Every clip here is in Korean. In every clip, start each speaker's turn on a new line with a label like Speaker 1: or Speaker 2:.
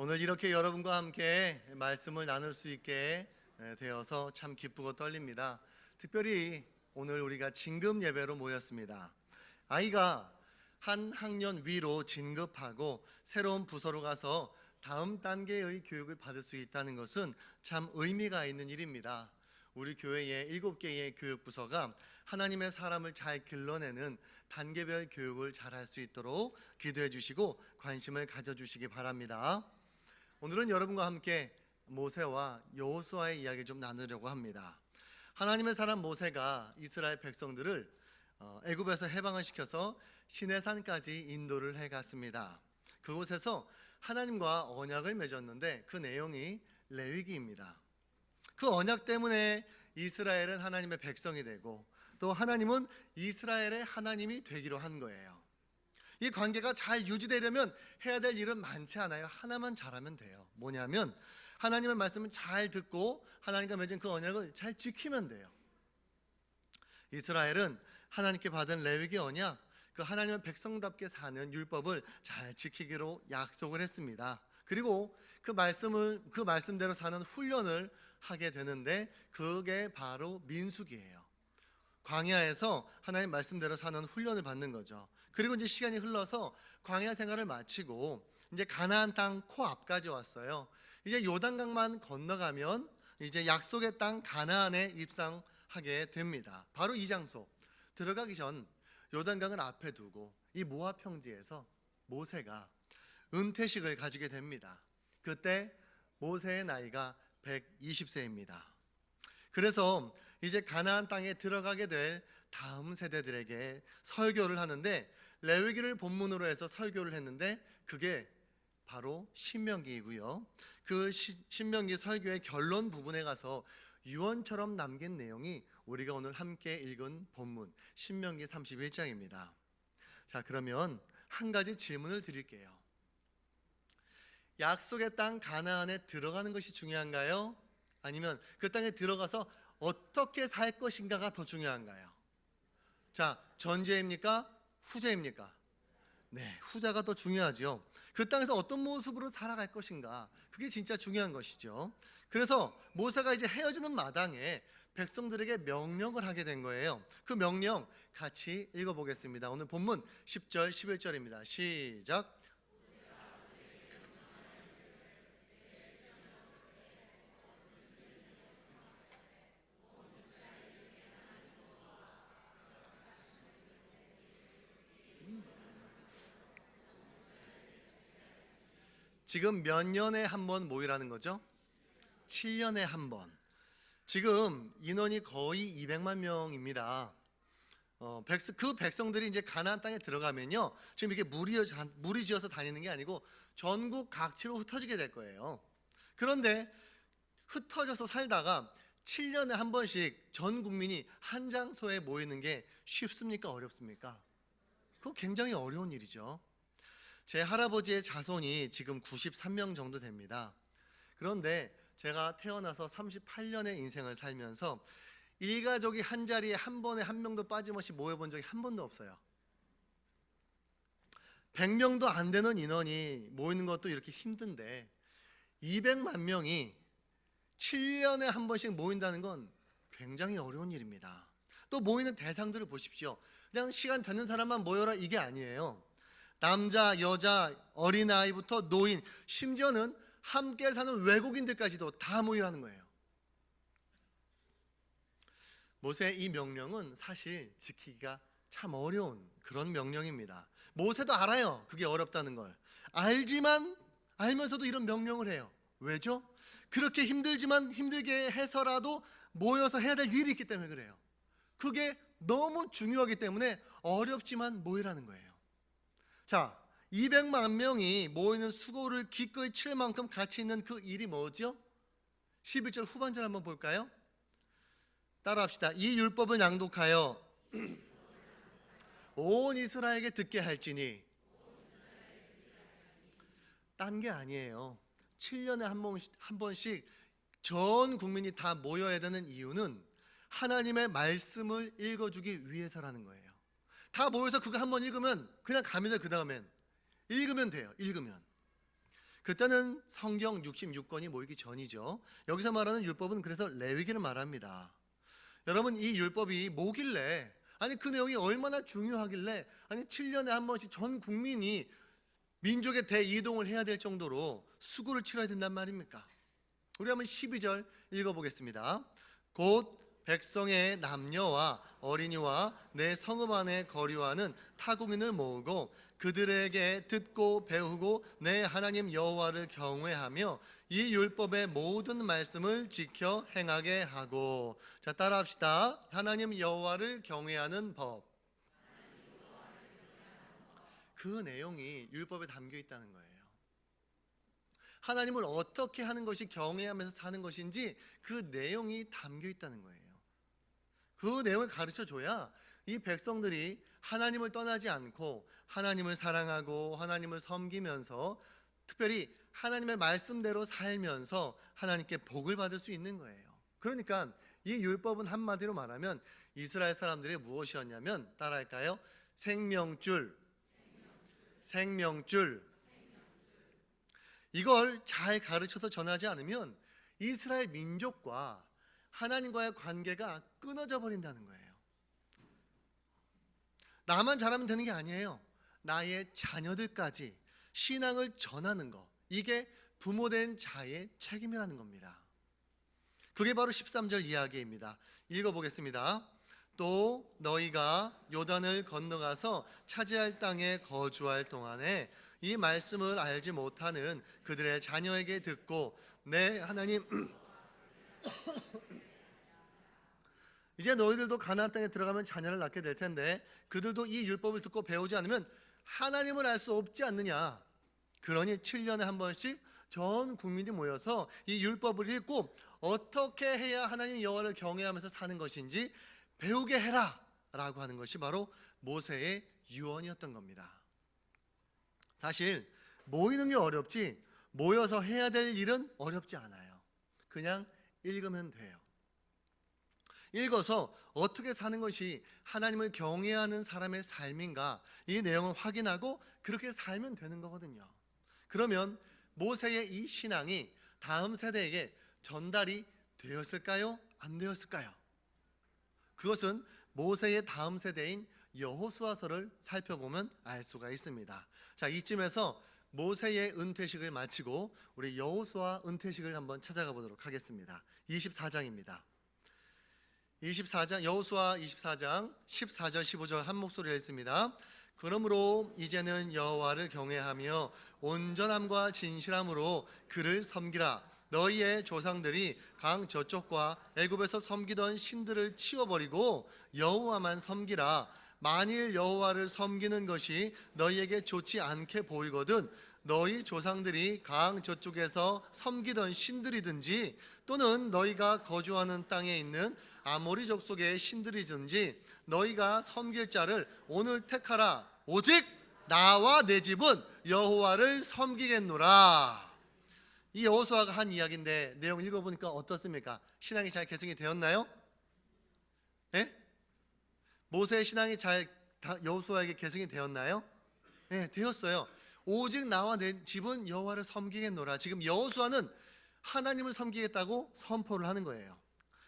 Speaker 1: 오늘 이렇게 여러분과 함께 말씀을 나눌 수 있게 되어서 참 기쁘고 떨립니다. 특별히 오늘 우리가 진급 예배로 모였습니다. 아이가 한 학년 위로 진급하고 새로운 부서로 가서 다음 단계의 교육을 받을 수 있다는 것은 참 의미가 있는 일입니다. 우리 교회의 7개의 교육부서가 하나님의 사람을 잘 길러내는 단계별 교육을 잘 할 수 있도록 기도해 주시고 관심을 가져주시기 바랍니다. 오늘은 여러분과 함께 모세와 여호수아의 이야기 좀 나누려고 합니다. 하나님의 사람 모세가 이스라엘 백성들을 애굽에서 해방을 시켜서 시내산까지 인도를 해갔습니다. 그곳에서 하나님과 언약을 맺었는데 그 내용이 레위기입니다. 그 언약 때문에 이스라엘은 하나님의 백성이 되고 또 하나님은 이스라엘의 하나님이 되기로 한 거예요. 이 관계가 잘 유지되려면 해야 될 일은 많지 않아요. 하나만 잘하면 돼요. 뭐냐면 하나님의 말씀을 잘 듣고 하나님과 맺은 그 언약을 잘 지키면 돼요. 이스라엘은 하나님께 받은 레위기 언약, 그 하나님의 백성답게 사는 율법을 잘 지키기로 약속을 했습니다. 그리고 그 말씀대로 사는 훈련을 하게 되는데 그게 바로 민수기예요. 광야에서 하나님 말씀대로 사는 훈련을 받는 거죠. 그리고 이제 시간이 흘러서 광야 생활을 마치고 이제 가나안 땅 코앞까지 왔어요. 이제 요단강만 건너가면 이제 약속의 땅 가나안에 입성하게 됩니다. 바로 이 장소 들어가기 전 요단강을 앞에 두고 이 모압 평지에서 모세가 은퇴식을 가지게 됩니다. 그때 모세의 나이가 120세입니다. 그래서 이제 가나안 땅에 들어가게 될 다음 세대들에게 설교를 하는데 레위기를 본문으로 해서 설교를 했는데 그게 바로 신명기이고요. 그 신명기 설교의 결론 부분에 가서 유언처럼 남긴 내용이 우리가 오늘 함께 읽은 본문 신명기 31장입니다. 자, 그러면 한 가지 질문을 드릴게요. 약속의 땅 가나안에 들어가는 것이 중요한가요? 아니면 그 땅에 들어가서 어떻게 살 것인가가 더 중요한가요? 자, 전제입니까? 후제입니까? 네, 후자가 더 중요하죠. 그 땅에서 어떤 모습으로 살아갈 것인가, 그게 진짜 중요한 것이죠. 그래서 모세가 이제 헤어지는 마당에 백성들에게 명령을 하게 된 거예요. 그 명령 같이 읽어보겠습니다. 오늘 본문 10절 11절입니다 시작. 지금 몇 년에 한 번 모이라는 거죠? 7년에 한 번. 지금 인원이 거의 200만 명입니다. 그 백성들이 이제 가나안 땅에 들어가면요, 지금 이렇게 무리 지어서 다니는 게 아니고 전국 각지로 흩어지게 될 거예요. 그런데 흩어져서 살다가 7년에 한 번씩 전 국민이 한 장소에 모이는 게 쉽습니까? 어렵습니까? 그거 굉장히 어려운 일이죠. 제 할아버지의 자손이 지금 93명 정도 됩니다. 그런데 제가 태어나서 38년의 인생을 살면서 일가족이 한 자리에 한 번에 한 명도 빠짐없이 모여본 적이 한 번도 없어요. 100명도 안 되는 인원이 모이는 것도 이렇게 힘든데 200만 명이 7년에 한 번씩 모인다는 건 굉장히 어려운 일입니다. 또 모이는 대상들을 보십시오. 그냥 시간 되는 사람만 모여라 이게 아니에요. 남자, 여자, 어린아이부터 노인, 심지어는 함께 사는 외국인들까지도 다 모이라는 거예요. 모세의 이 명령은 사실 지키기가 참 어려운 그런 명령입니다. 모세도 알아요. 그게 어렵다는 걸. 알면서도 이런 명령을 해요. 왜죠? 그렇게 힘들게 해서라도 모여서 해야 될 일이 있기 때문에 그래요. 그게 너무 중요하기 때문에 어렵지만 모이라는 거예요. 자, 200만 명이 모이는 수고를 기꺼이 칠 만큼 가치 있는 그 일이 뭐죠? 11절 후반절 한번 볼까요? 따라합시다. 이 율법을 낭독하여 온 이스라엘에게 듣게 할지니. 딴 게 아니에요. 7년에 한 번씩 전 국민이 다 모여야 되는 이유는 하나님의 말씀을 읽어주기 위해서라는 거예요. 다 모여서 그거 한번 읽으면 그냥 갑니다. 그 다음엔 읽으면 돼요. 읽으면. 그때는 성경 66권이 모이기 전이죠. 여기서 말하는 율법은 그래서 레위기를 말합니다. 여러분, 이 율법이 뭐길래, 아니 그 내용이 얼마나 중요하길래, 아니 7년에 한 번씩 전 국민이 민족의 대이동을 해야 될 정도로 수고를 치러야 된단 말입니까? 우리 한번 12절 읽어보겠습니다. 곧 백성의 남녀와 어린이와 내 성읍 안에 거류하는 타국인을 모으고 그들에게 듣고 배우고 내 하나님 여호와를 경외하며 이 율법의 모든 말씀을 지켜 행하게 하고. 자, 따라합시다. 하나님 여호와를 경외하는 법. 그 내용이 율법에 담겨 있다는 거예요. 하나님을 어떻게 하는 것이 경외하면서 사는 것인지 그 내용이 담겨 있다는 거예요. 그 내용을 가르쳐 줘야 이 백성들이 하나님을 떠나지 않고 하나님을 사랑하고 하나님을 섬기면서 특별히 하나님의 말씀대로 살면서 하나님께 복을 받을 수 있는 거예요. 그러니까 이 율법은 한마디로 말하면 이스라엘 사람들이 무엇이었냐면, 따라할까요? 생명줄. 이걸 잘 가르쳐서 전하지 않으면 이스라엘 민족과 하나님과의 관계가 끊어져 버린다는 거예요. 나만 잘하면 되는 게 아니에요. 나의 자녀들까지 신앙을 전하는 것, 이게 부모된 자의 책임이라는 겁니다. 그게 바로 13절 이야기입니다. 읽어보겠습니다. 또 너희가 요단을 건너가서 차지할 땅에 거주할 동안에 이 말씀을 알지 못하는 그들의 자녀에게 듣고 내 하나님 이제 너희들도 가나안 땅에 들어가면 자녀를 낳게 될 텐데 그들도 이 율법을 듣고 배우지 않으면 하나님을 알 수 없지 않느냐. 그러니 7년에 한 번씩 전 국민이 모여서 이 율법을 읽고 어떻게 해야 하나님 여호와를 경외하면서 사는 것인지 배우게 해라 라고 하는 것이 바로 모세의 유언이었던 겁니다. 사실 모이는 게 어렵지 모여서 해야 될 일은 어렵지 않아요. 그냥 읽으면 돼요. 읽어서 어떻게 사는 것이 하나님을 경외하는 사람의 삶인가, 이 내용을 확인하고 그렇게 살면 되는 거거든요. 그러면 모세의 이 신앙이 다음 세대에게 전달이 되었을까요? 안 되었을까요? 그것은 모세의 다음 세대인 여호수아서를 살펴보면 알 수가 있습니다. 자, 이쯤에서 모세의 은퇴식을 마치고 우리 여호수아 은퇴식을 한번 찾아가 보도록 하겠습니다. 24장입니다. 24장 여호수아 24장 14절 15절 한 목소리로 읽습니다. 그러므로 이제는 여호와를 경외하며 온전함과 진실함으로 그를 섬기라. 너희의 조상들이 강 저쪽과 애굽에서 섬기던 신들을 치워버리고 여호와만 섬기라. 만일 여호와를 섬기는 것이 너희에게 좋지 않게 보이거든 너희 조상들이 강 저쪽에서 섬기던 신들이든지 또는 너희가 거주하는 땅에 있는 아모리 족속의 신들이든지 너희가 섬길 자를 오늘 택하라. 오직 나와 내 집은 여호와를 섬기겠노라. 이 여호수아가 한 이야기인데 내용 읽어보니까 어떻습니까? 신앙이 잘 개성이 되었나요? 네? 모세의 신앙이 잘 여호수아에게 개성이 되었나요? 네, 되었어요. 오직 나와 내 집은 여호와를 섬기겠노라. 지금 여호수아는 하나님을 섬기겠다고 선포를 하는 거예요.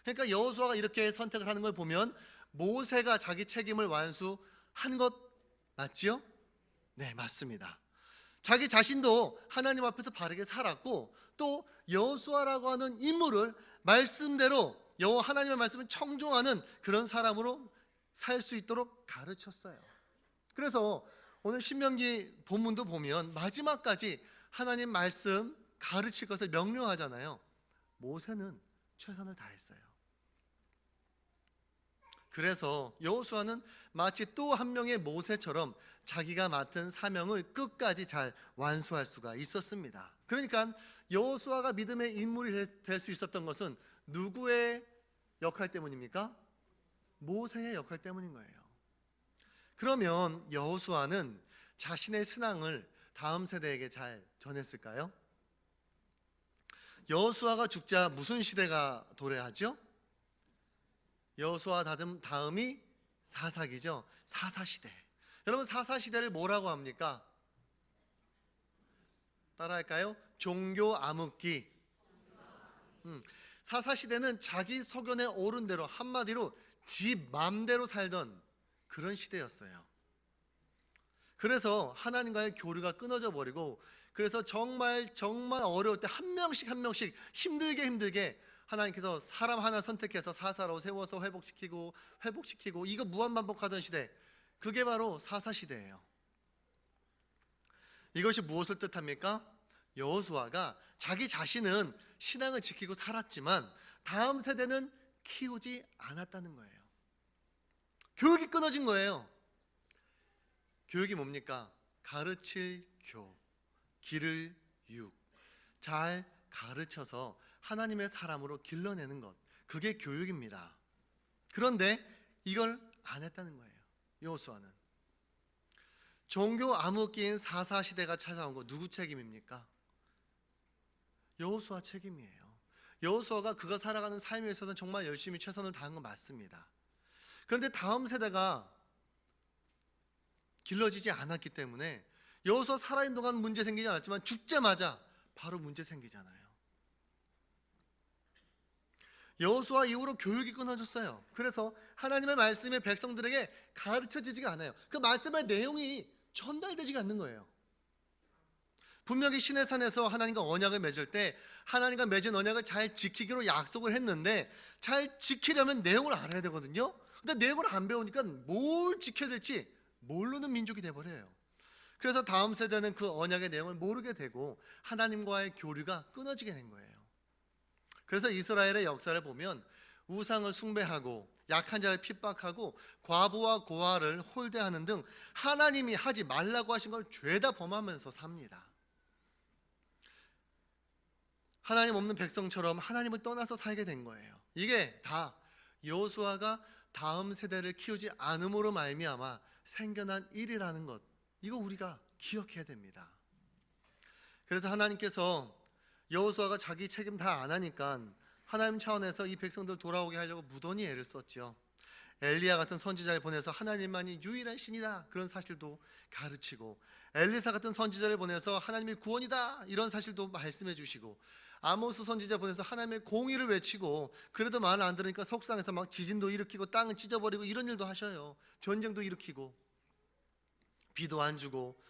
Speaker 1: 그러니까 여호수아가 이렇게 선택을 하는 걸 보면 모세가 자기 책임을 완수한 것 맞지요? 네, 맞습니다. 자기 자신도 하나님 앞에서 바르게 살았고 또 여호수아라고 하는 인물을 말씀대로 하나님의 말씀을 청종하는 그런 사람으로 살 수 있도록 가르쳤어요. 그래서 오늘 신명기 본문도 보면 마지막까지 하나님 말씀 가르칠 것을 명령하잖아요. 모세는 최선을 다했어요. 그래서 여호수아는 마치 또 한 명의 모세처럼 자기가 맡은 사명을 끝까지 잘 완수할 수가 있었습니다. 그러니까 여호수아가 믿음의 인물이 될 수 있었던 것은 누구의 역할 때문입니까? 모세의 역할 때문인 거예요. 그러면 여호수아는 자신의 신앙을 다음 세대에게 잘 전했을까요? 여호수아가 죽자 무슨 시대가 도래하죠? 여호수아 다음이 사사기죠. 사사시대. 여러분 사사시대를 뭐라고 합니까? 따라할까요? 종교 암흑기. 사사시대는 자기 소견에 오른 대로, 한마디로 지 맘대로 살던 그런 시대였어요. 그래서 하나님과의 교류가 끊어져 버리고, 그래서 정말 어려울 때 한 명씩 한 명씩 힘들게 하나님께서 사람 하나 선택해서 사사로 세워서 회복시키고 이거 무한반복하던 시대, 그게 바로 사사시대예요. 이것이 무엇을 뜻합니까? 여호수아가 자기 자신은 신앙을 지키고 살았지만 다음 세대는 키우지 않았다는 거예요. 교육이 끊어진 거예요. 교육이 뭡니까? 가르칠 교, 기를 육. 잘 가르쳐서 하나님의 사람으로 길러내는 것, 그게 교육입니다. 그런데 이걸 안 했다는 거예요, 여호수아는. 종교 암흑기인 사사시대가 찾아온 거 누구 책임입니까? 여호수아 책임이에요. 여호수아가 그가 살아가는 삶에 있어서는 정말 열심히 최선을 다한 건 맞습니다. 그런데 다음 세대가 길러지지 않았기 때문에 여호수아 살아있는 동안 문제 생기지 않았지만 죽자마자 바로 문제 생기잖아요. 여호수아 이후로 교육이 끊어졌어요. 그래서 하나님의 말씀이 백성들에게 가르쳐지지가 않아요. 그 말씀의 내용이 전달되지가 않는 거예요. 분명히 시내 산에서 하나님과 언약을 맺을 때 하나님과 맺은 언약을 잘 지키기로 약속을 했는데, 잘 지키려면 내용을 알아야 되거든요. 근데 내용을 안 배우니까 뭘 지켜야 될지 모르는 민족이 돼버려요. 그래서 다음 세대는 그 언약의 내용을 모르게 되고 하나님과의 교류가 끊어지게 된 거예요. 그래서 이스라엘의 역사를 보면 우상을 숭배하고 약한 자를 핍박하고 과부와 고아를 홀대하는 등 하나님이 하지 말라고 하신 걸 죄다 범하면서 삽니다. 하나님 없는 백성처럼 하나님을 떠나서 살게 된 거예요. 이게 다 여호수아가 다음 세대를 키우지 않음으로 말미암아 생겨난 일이라는 것, 이거 우리가 기억해야 됩니다. 그래서 하나님께서 여호수아가 자기 책임 다 안 하니까 하나님 차원에서 이 백성들 돌아오게 하려고 무던히 애를 썼죠. 엘리야 같은 선지자를 보내서 하나님만이 유일한 신이다, 그런 사실도 가르치고, 엘리사 같은 선지자를 보내서 하나님이 구원이다, 이런 사실도 말씀해 주시고, 아모스 선지자 보내서 하나님의 공의를 외치고, 그래도 말을 안 들으니까 속상해서 막 지진도 일으키고 땅을 찢어버리고 이런 일도 하셔요. 전쟁도 일으키고 비도 안 주고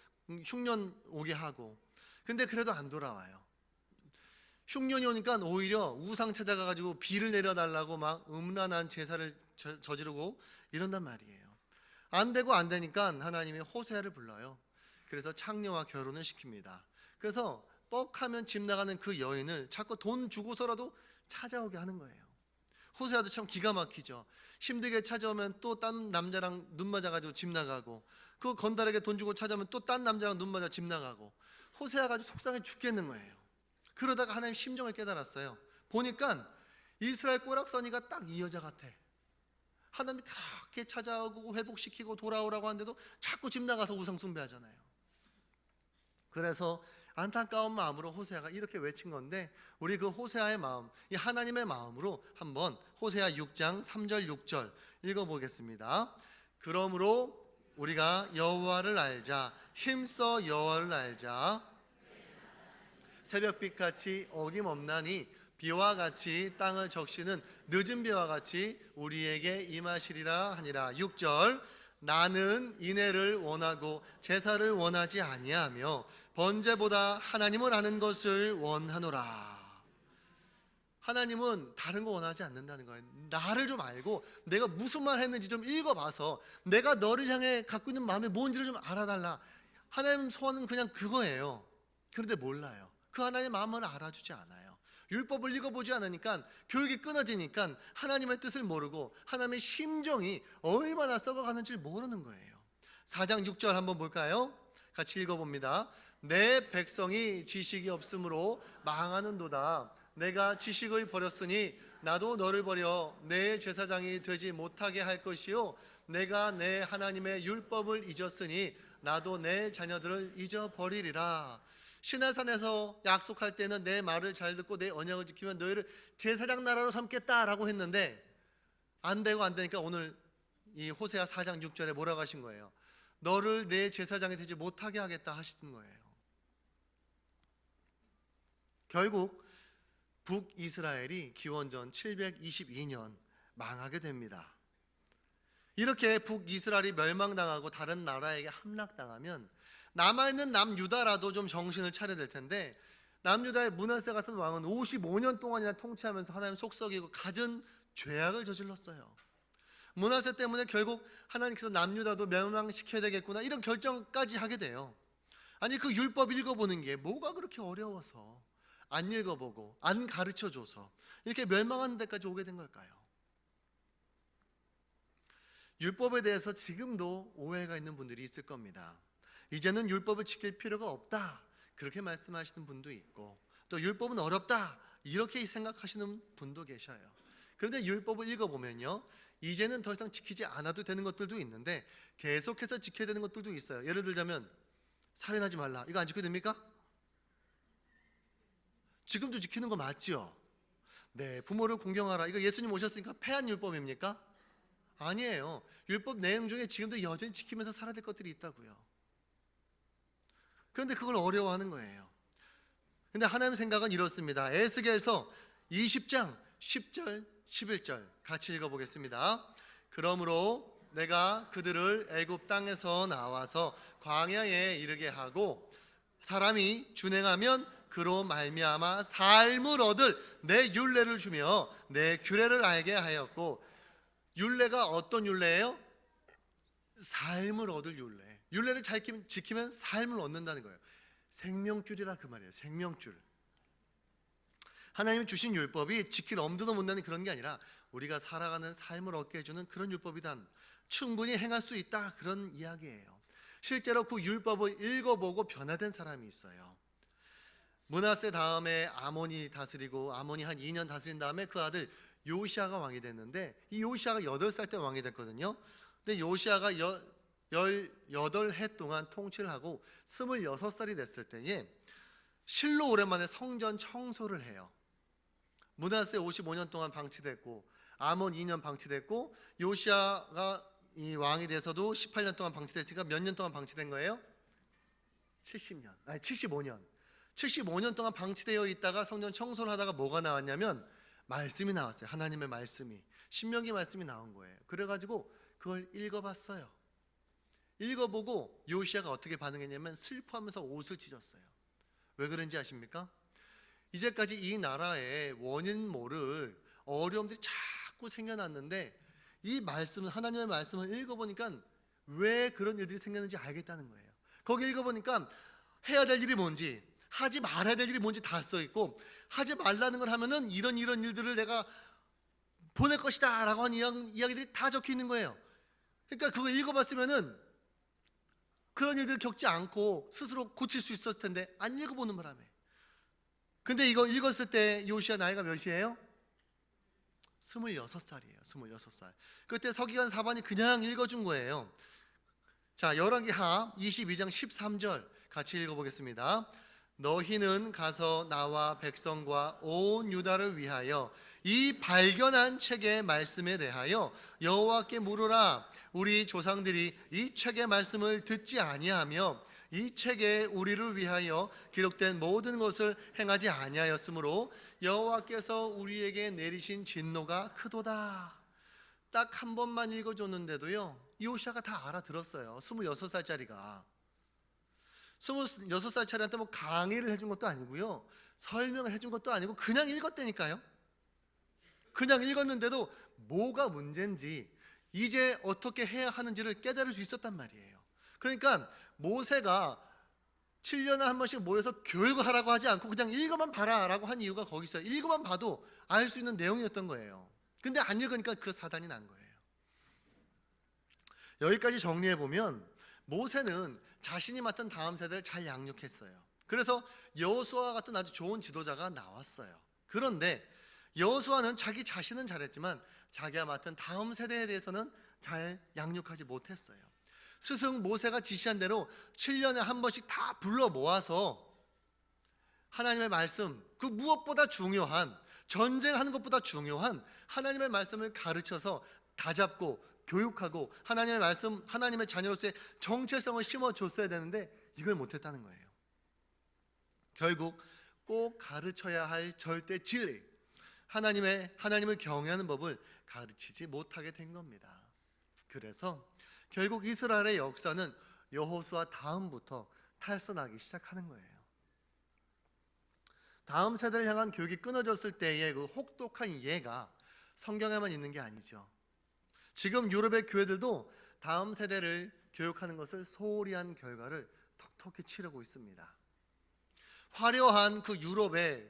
Speaker 1: 흉년 오게 하고. 근데 그래도 안 돌아와요. 흉년이 오니까 오히려 우상 찾아가가지고 비를 내려달라고 막 음란한 제사를 저지르고 이런단 말이에요. 안 되니까 하나님이 호세아를 불러요. 그래서 창녀와 결혼을 시킵니다. 그래서 뻑하면 집 나가는 그 여인을 자꾸 돈 주고서라도 찾아오게 하는 거예요. 호세아도 참 기가 막히죠. 힘들게 찾아오면 또 딴 남자랑 눈 맞아가지고 집 나가고, 그 건달에게 돈 주고 찾아오면 또 딴 남자랑 눈 맞아 집 나가고. 호세아가 아주 속상해 죽겠는 거예요. 그러다가 하나님 심정을 깨달았어요. 보니까 이스라엘 꼬락서니가 딱 이 여자 같아. 하나님이 그렇게 찾아오고 회복시키고 돌아오라고 하는데도 자꾸 집 나가서 우상 숭배하잖아요. 그래서 안타까운 마음으로 호세아가 이렇게 외친 건데, 우리 그 호세아의 마음, 이 하나님의 마음으로 한번 호세아 6장 3절 6절 읽어보겠습니다. 그러므로 우리가 여호와를 알자, 힘써 여호와를 알자. 새벽빛같이 어김없나니 비와 같이 땅을 적시는 늦은 비와 같이 우리에게 임하시리라 하니라. 6절, 나는 인애를 원하고 제사를 원하지 아니하며 번제보다 하나님을 아는 것을 원하노라. 하나님은 다른 거 원하지 않는다는 거예요. 나를 좀 알고 내가 무슨 말 했는지 좀 읽어봐서 내가 너를 향해 갖고 있는 마음이 뭔지를 좀 알아달라. 하나님 소원은 그냥 그거예요. 그런데 몰라요. 그 하나님의 마음을 알아주지 않아요. 율법을 읽어보지 않으니까, 교육이 끊어지니까 하나님의 뜻을 모르고 하나님의 심정이 얼마나 썩어가는지 모르는 거예요. 4장 6절 한번 볼까요? 같이 읽어봅니다. 내 백성이 지식이 없으므로 망하는도다. 내가 지식을 버렸으니 나도 너를 버려 내 제사장이 되지 못하게 할 것이요, 내가 내 하나님의 율법을 잊었으니 나도 내 자녀들을 잊어버리리라. 시내산에서 약속할 때는 내 말을 잘 듣고 내 언약을 지키면 너희를 제사장 나라로 삼겠다라고 했는데 안 되니까 오늘 이 호세아 4장 6절에 뭐라고 하신 거예요? 너를 내 제사장이 되지 못하게 하겠다 하시는 거예요. 결국 북이스라엘이 기원전 722년 망하게 됩니다. 이렇게 북이스라엘이 멸망당하고 다른 나라에게 함락당하면 남아있는 남유다라도 좀 정신을 차려야 될 텐데, 남유다의 므낫세 같은 왕은 55년 동안이나 통치하면서 하나님 속썩이고 갖은 죄악을 저질렀어요. 므낫세 때문에 결국 하나님께서 남유다도 멸망시켜야 되겠구나, 이런 결정까지 하게 돼요. 아니, 그 율법 읽어보는 게 뭐가 그렇게 어려워서 안 읽어보고 안 가르쳐줘서 이렇게 멸망하는 데까지 오게 된 걸까요? 율법에 대해서 지금도 오해가 있는 분들이 있을 겁니다. 이제는 율법을 지킬 필요가 없다, 그렇게 말씀하시는 분도 있고, 또 율법은 어렵다, 이렇게 생각하시는 분도 계셔요. 그런데 율법을 읽어보면요, 이제는 더 이상 지키지 않아도 되는 것들도 있는데 계속해서 지켜야 되는 것들도 있어요. 예를 들자면 살인하지 말라, 이거 안 지켜도 됩니까? 지금도 지키는 거 맞죠? 네, 부모를 공경하라, 이거 예수님 오셨으니까 폐한 율법입니까? 아니에요. 율법 내용 중에 지금도 여전히 지키면서 살아야 될 것들이 있다고요. 그런데 그걸 어려워하는 거예요. 근데 하나님의 생각은 이렇습니다. 에스겔서 20장 10절 11절 같이 읽어보겠습니다. 그러므로 내가 그들을 애굽 땅에서 나와서 광야에 이르게 하고 사람이 준행하면 그로 말미암아 삶을 얻을 내 율례를 주며 내 규례를 알게 하였고, 율례가 어떤 율례예요? 삶을 얻을 율례. 율례를 잘 지키면 삶을 얻는다는 거예요. 생명줄이라 그 말이에요. 생명줄. 하나님이 주신 율법이 지킬 엄두도 못 나는 그런 게 아니라 우리가 살아가는 삶을 얻게 해주는 그런 율법이다, 충분히 행할 수 있다, 그런 이야기예요. 실제로 그 율법을 읽어보고 변화된 사람이 있어요. 므낫세 다음에 아몬이 다스리고, 아몬이 한 2년 다스린 다음에 그 아들 요시아가 왕이 됐는데, 이 요시아가 8살 때 왕이 됐거든요. 근데 요시아가 18해 동안 통치를 하고 26살이 됐을 때에 실로 오랜만에 성전 청소를 해요. 므낫세 55년 동안 방치됐고, 아몬 2년 방치됐고, 요시아가 이 왕이 돼서도 18년 동안 방치됐으니까 몇 년 동안 방치된 거예요? 75년. 75년 동안 방치되어 있다가 성전 청소를 하다가 뭐가 나왔냐면 말씀이 나왔어요. 하나님의 말씀이, 신명기 말씀이 나온 거예요. 그래가지고 그걸 읽어봤어요. 읽어보고 요시아가 어떻게 반응했냐면 슬퍼하면서 옷을 찢었어요. 왜 그런지 아십니까? 이제까지 이 나라에 원인 모를 어려움들이 자꾸 생겨났는데, 이 말씀, 하나님의 말씀을 읽어보니까 왜 그런 일들이 생겼는지 알겠다는 거예요. 거기 읽어보니까 해야 될 일이 뭔지, 하지 말아야 될 일이 뭔지 다 써있고, 하지 말라는 걸 하면은 이런 일들을 내가 보낼 것이다 라고 하는 이야기들이 다 적혀있는 거예요. 그러니까 그걸 읽어봤으면은 그런 일들을 겪지 않고 스스로 고칠 수 있었을 텐데 안 읽어보는 바람에. 근데 이거 읽었을 때 요시아 나이가 몇이에요? 26살이에요 26살. 그때 서기관 사반이 그냥 읽어준 거예요. 자, 열왕기하 22장 13절 같이 읽어보겠습니다. 너희는 가서 나와 백성과 온 유다를 위하여 이 발견한 책의 말씀에 대하여 여호와께 물으라. 우리 조상들이 이 책의 말씀을 듣지 아니하며 이 책에 우리를 위하여 기록된 모든 것을 행하지 아니하였으므로 여호와께서 우리에게 내리신 진노가 크도다. 딱 한 번만 읽어줬는데도요, 요시아가 다 알아들었어요. 26살짜리가 26살짜리한테 뭐 강의를 해준 것도 아니고요, 설명을 해준 것도 아니고 그냥 읽었다니까요. 그냥 읽었는데도 뭐가 문제인지, 이제 어떻게 해야 하는지를 깨달을 수 있었단 말이에요. 그러니까 모세가 7년에 한 번씩 모여서 교육을 하라고 하지 않고 그냥 읽어만 봐라 라고 한 이유가 거기 있어요. 읽어만 봐도 알 수 있는 내용이었던 거예요. 근데 안 읽으니까 그 사단이 난 거예요. 여기까지 정리해보면 모세는 자신이 맡은 다음 세대를 잘 양육했어요. 그래서 여호수아 같은 아주 좋은 지도자가 나왔어요. 그런데 여호수아는 자기 자신은 잘했지만 자기가 맡은 다음 세대에 대해서는 잘 양육하지 못했어요. 스승 모세가 지시한 대로 7년에 한 번씩 다 불러 모아서 하나님의 말씀, 그 무엇보다 중요한, 전쟁하는 것보다 중요한 하나님의 말씀을 가르쳐서 다잡고 교육하고 하나님의 말씀, 하나님의 자녀로서의 정체성을 심어줬어야 되는데 이걸 못했다는 거예요. 결국 꼭 가르쳐야 할 절대 진리, 하나님을 경외하는 법을 가르치지 못하게 된 겁니다. 그래서 결국 이스라엘의 역사는 여호수아 다음부터 탈선하기 시작하는 거예요. 다음 세대를 향한 교육이 끊어졌을 때의 그 혹독한 예가 성경에만 있는 게 아니죠. 지금 유럽의 교회들도 다음 세대를 교육하는 것을 소홀히 한 결과를 톡톡히 치르고 있습니다. 화려한 그 유럽의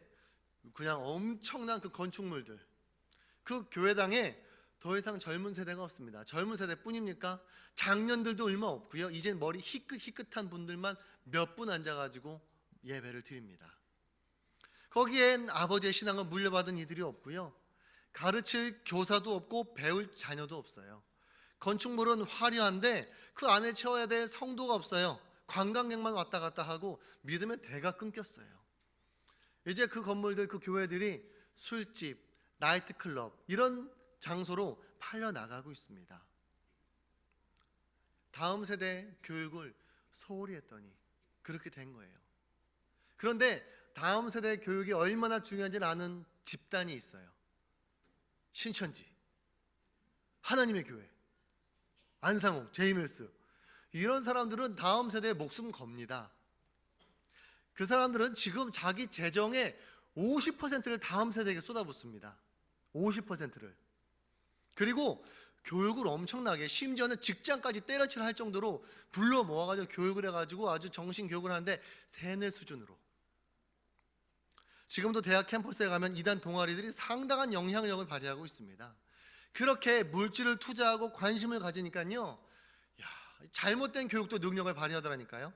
Speaker 1: 그냥 엄청난 그 건축물들, 그 교회당에 더 이상 젊은 세대가 없습니다. 젊은 세대뿐입니까? 장년들도 얼마 없고요. 이제 머리 희끗희끗한 분들만 몇 분 앉아가지고 예배를 드립니다. 거기엔 아버지의 신앙을 물려받은 이들이 없고요. 가르칠 교사도 없고 배울 자녀도 없어요. 건축물은 화려한데 그 안에 채워야 될 성도가 없어요. 관광객만 왔다 갔다 하고 믿음의 대가 끊겼어요. 이제 그 건물들, 그 교회들이 술집, 나이트클럽 이런 장소로 팔려나가고 있습니다. 다음 세대 교육을 소홀히 했더니 그렇게 된 거예요. 그런데 다음 세대 교육이 얼마나 중요한지를 아는 집단이 있어요. 신천지, 하나님의 교회, 안상홍, 제이밀스, 이런 사람들은 다음 세대에 목숨 겁니다. 그 사람들은 지금 자기 재정의 50%를 다음 세대에게 쏟아붓습니다. 50%를. 그리고 교육을 엄청나게, 심지어는 직장까지 때려치를 할 정도로 불러 모아가지고 교육을 해가지고 아주 정신 교육을 하는데 세뇌 수준으로. 지금도 대학 캠퍼스에 가면 이단 동아리들이 상당한 영향력을 발휘하고 있습니다. 그렇게 물질을 투자하고 관심을 가지니까요, 잘못된 교육도 능력을 발휘하더라니까요.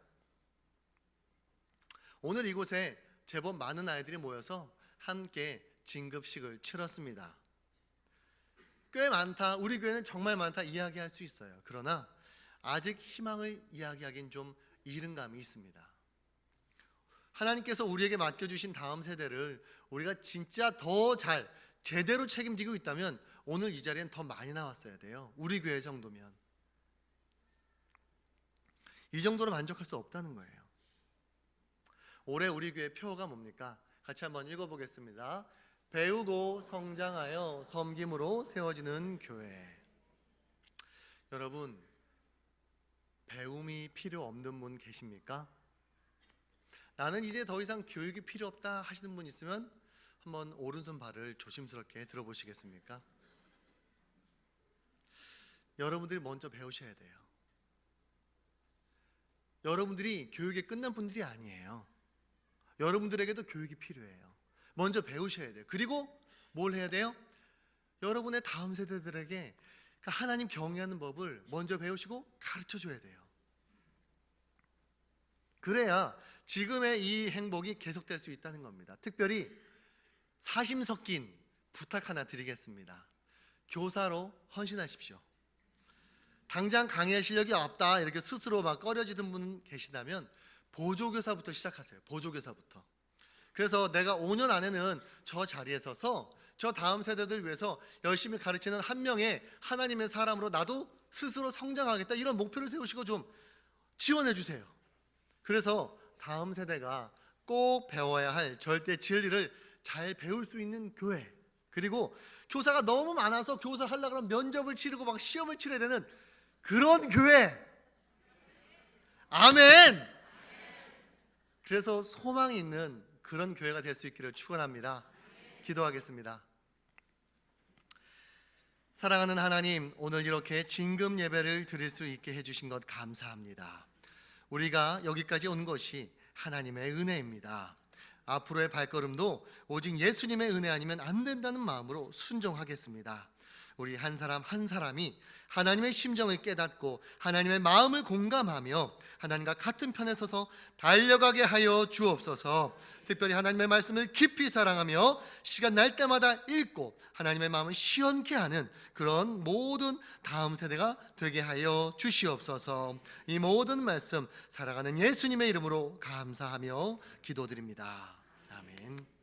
Speaker 1: 오늘 이곳에 제법 많은 아이들이 모여서 함께 진급식을 치렀습니다. 꽤 많다, 우리 교회는 정말 많다 이야기할 수 있어요. 그러나 아직 희망을 이야기하기엔 좀 이른 감이 있습니다. 하나님께서 우리에게 맡겨주신 다음 세대를 우리가 진짜 더 잘 제대로 책임지고 있다면 오늘 이 자리엔 더 많이 나왔어야 돼요. 우리 교회 정도면. 이 정도로 만족할 수 없다는 거예요. 올해 우리 교회 표어가 뭡니까? 같이 한번 읽어보겠습니다. 배우고 성장하여 섬김으로 세워지는 교회. 여러분, 배움이 필요 없는 분 계십니까? 나는 이제 더 이상 교육이 필요 없다 하시는 분 있으면 한번 오른손 발을 조심스럽게 들어보시겠습니까? 여러분들이 먼저 배우셔야 돼요. 여러분들이 교육이 끝난 분들이 아니에요. 여러분들에게도 교육이 필요해요. 먼저 배우셔야 돼요. 그리고 뭘 해야 돼요? 여러분의 다음 세대들에게 하나님 경외하는 법을 먼저 배우시고 가르쳐줘야 돼요. 그래야 지금의 이 행복이 계속될 수 있다는 겁니다. 특별히 사심 섞인 부탁 하나 드리겠습니다. 교사로 헌신하십시오. 당장 강의할 실력이 없다 이렇게 스스로 막 꺼려지던 분 계시다면 보조교사부터 시작하세요. 보조교사부터. 그래서 내가 5년 안에는 저 자리에 서서 저 다음 세대들 위해서 열심히 가르치는 한 명의 하나님의 사람으로 나도 스스로 성장하겠다, 이런 목표를 세우시고 좀 지원해 주세요. 그래서 다음 세대가 꼭 배워야 할 절대 진리를 잘 배울 수 있는 교회, 그리고 교사가 너무 많아서 교사 하려고 하면 면접을 치르고 막 시험을 치러야 되는 그런 교회. 아멘. 그래서 소망이 있는 그런 교회가 될 수 있기를 축원합니다. 기도하겠습니다. 사랑하는 하나님, 오늘 이렇게 진금 예배를 드릴 수 있게 해주신 것 감사합니다. 우리가 여기까지 온 것이 하나님의 은혜입니다. 앞으로의 발걸음도 오직 예수님의 은혜 아니면 안 된다는 마음으로 순종하겠습니다. 우리 한 사람 한 사람이 하나님의 심정을 깨닫고 하나님의 마음을 공감하며 하나님과 같은 편에 서서 달려가게 하여 주옵소서. 특별히 하나님의 말씀을 깊이 사랑하며 시간 날 때마다 읽고 하나님의 마음을 시원케 하는 그런 모든 다음 세대가 되게 하여 주시옵소서. 이 모든 말씀 살아가는 예수님의 이름으로 감사하며 기도드립니다. 아멘.